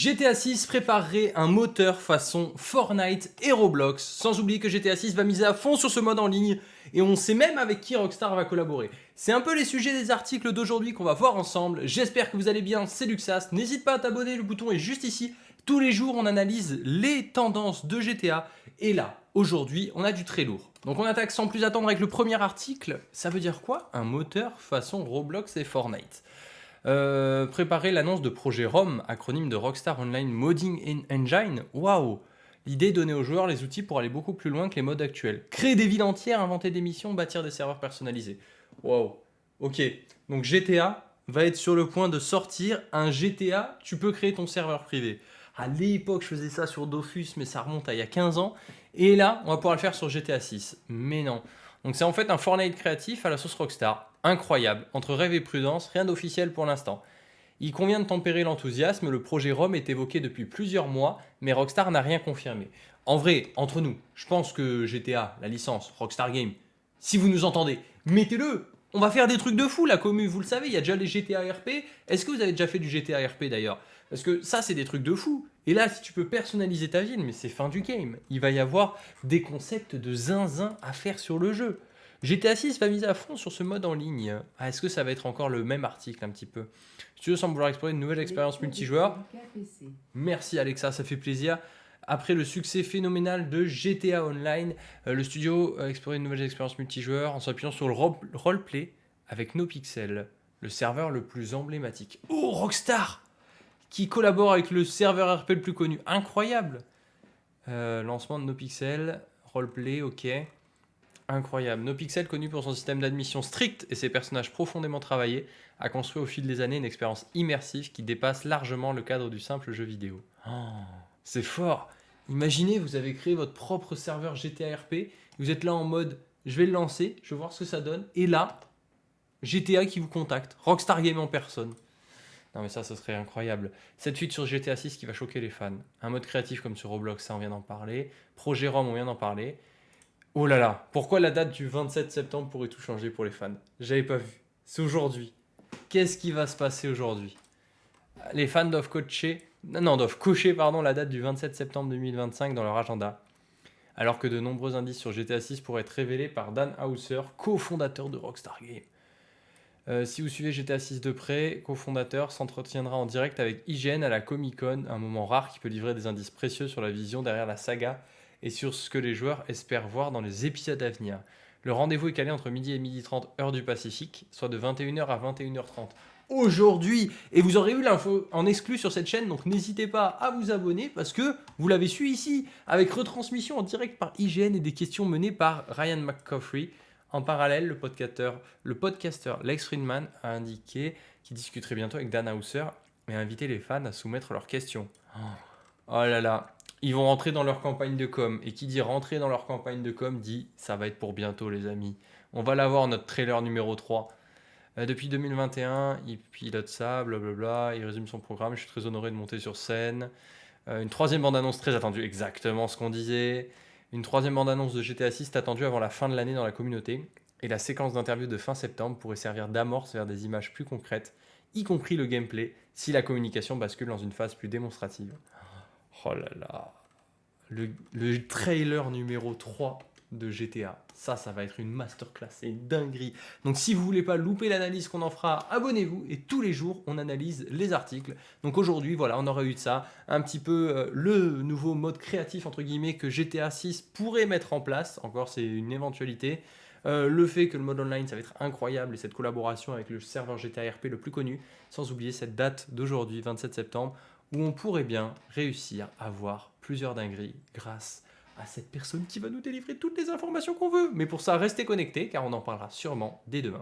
GTA 6 préparerait un moteur façon Fortnite et Roblox, sans oublier que GTA 6 va miser à fond sur ce mode en ligne, et on sait même avec qui Rockstar va collaborer. C'est un peu les sujets des articles d'aujourd'hui qu'on va voir ensemble, j'espère que vous allez bien, c'est Luxas, n'hésite pas à t'abonner, le bouton est juste ici. Tous les jours on analyse les tendances de GTA, et là, aujourd'hui, on a du très lourd. Donc on attaque sans plus attendre avec le premier article, ça veut dire quoi? Un moteur façon Roblox et Fortnite. Préparer l'annonce de projet ROM, acronyme de Rockstar Online Modding Engine. Waouh! L'idée donnée aux joueurs les outils pour aller beaucoup plus loin que les modes actuels. Créer des villes entières, inventer des missions, bâtir des serveurs personnalisés. Waouh! Ok, donc GTA va être sur le point de sortir un GTA, tu peux créer ton serveur privé. À l'époque, je faisais ça sur Dofus, mais ça remonte à il y a 15 ans. Et là, on va pouvoir le faire sur GTA 6. Mais non. Donc c'est en fait un Fortnite créatif à la sauce Rockstar. Incroyable. Entre rêve et prudence, rien d'officiel pour l'instant. Il convient de tempérer l'enthousiasme, le projet ROM est évoqué depuis plusieurs mois, mais Rockstar n'a rien confirmé. En vrai, entre nous, je pense que GTA, la licence, Rockstar Game, si vous nous entendez, mettez-le. On va faire des trucs de fou, la commu, vous le savez, il y a déjà les GTA RP. Est-ce que vous avez déjà fait du GTA RP d'ailleurs? Parce que ça, c'est des trucs de fou. Et là, si tu peux personnaliser ta ville, mais c'est fin du game. Il va y avoir des concepts de zinzin à faire sur le jeu. GTA 6 va miser à fond sur ce mode en ligne. Ah, est-ce que ça va être encore le même article un petit peu? Studio semble vouloir explorer une nouvelle expérience multijoueur. Merci Alexa, ça fait plaisir. Après le succès phénoménal de GTA Online, le studio a exploré une nouvelle expérience multijoueur en s'appuyant sur le roleplay avec NoPixel, le serveur le plus emblématique. Oh, Rockstar qui collabore avec le serveur RP le plus connu. Incroyable. Lancement de NoPixel, roleplay, ok. Incroyable. NoPixel, connu pour son système d'admission strict et ses personnages profondément travaillés, a construit au fil des années une expérience immersive qui dépasse largement le cadre du simple jeu vidéo. Oh, c'est fort. Imaginez, vous avez créé votre propre serveur GTA RP, vous êtes là en mode, je vais le lancer, je vais voir ce que ça donne, et là, GTA qui vous contacte, Rockstar Game en personne. Non mais ça, ce serait incroyable. Cette fuite sur GTA 6 qui va choquer les fans. Un mode créatif comme sur Roblox, ça on vient d'en parler. Projet ROM, on vient d'en parler. Oh là là, pourquoi la date du 27 septembre pourrait tout changer pour les fans? J'avais pas vu. C'est aujourd'hui. Qu'est-ce qui va se passer aujourd'hui? Les fans doivent cocher la date du 27 septembre 2025 dans leur agenda. Alors que de nombreux indices sur GTA 6 pourraient être révélés par Dan Houser, cofondateur de Rockstar Games. Si vous suivez GTA 6 de près, cofondateur s'entretiendra en direct avec IGN à la Comic Con, un moment rare qui peut livrer des indices précieux sur la vision derrière la saga et sur ce que les joueurs espèrent voir dans les épisodes à venir. Le rendez-vous est calé entre midi et midi 30 heure du Pacifique, soit de 21h à 21h30 aujourd'hui. Et vous aurez eu l'info en exclu sur cette chaîne, donc n'hésitez pas à vous abonner parce que vous l'avez su ici, avec retransmission en direct par IGN et des questions menées par Ryan McCaffrey. En parallèle, le podcasteur Lex Friedman a indiqué qu'il discuterait bientôt avec Dan Houser et a invité les fans à soumettre leurs questions. Oh là là, ils vont rentrer dans leur campagne de com. Et qui dit rentrer dans leur campagne de com dit ça va être pour bientôt les amis. On va l'avoir notre trailer numéro 3. Depuis 2021, il pilote ça, blablabla, il résume son programme, je suis très honoré de monter sur scène. Une troisième bande-annonce très attendue, exactement ce qu'on disait. Une troisième bande-annonce de GTA 6 est attendue avant la fin de l'année dans la communauté. Et la séquence d'interview de fin septembre pourrait servir d'amorce vers des images plus concrètes, y compris le gameplay, si la communication bascule dans une phase plus démonstrative. Oh là là. Le trailer numéro 3 de GTA. Ça va être une masterclass, c'est une dinguerie. Donc si vous voulez pas louper l'analyse qu'on en fera, abonnez-vous. Et tous les jours, on analyse les articles. Donc aujourd'hui, voilà, on aura eu de ça. Un petit peu le nouveau mode créatif, entre guillemets, que GTA 6 pourrait mettre en place. Encore, c'est une éventualité. Le fait que le mode online, ça va être incroyable. Et cette collaboration avec le serveur GTA RP le plus connu. Sans oublier cette date d'aujourd'hui, 27 septembre, où on pourrait bien réussir à voir plusieurs dingueries grâce à cette personne qui va nous délivrer toutes les informations qu'on veut. Mais pour ça, restez connectés car on en parlera sûrement dès demain.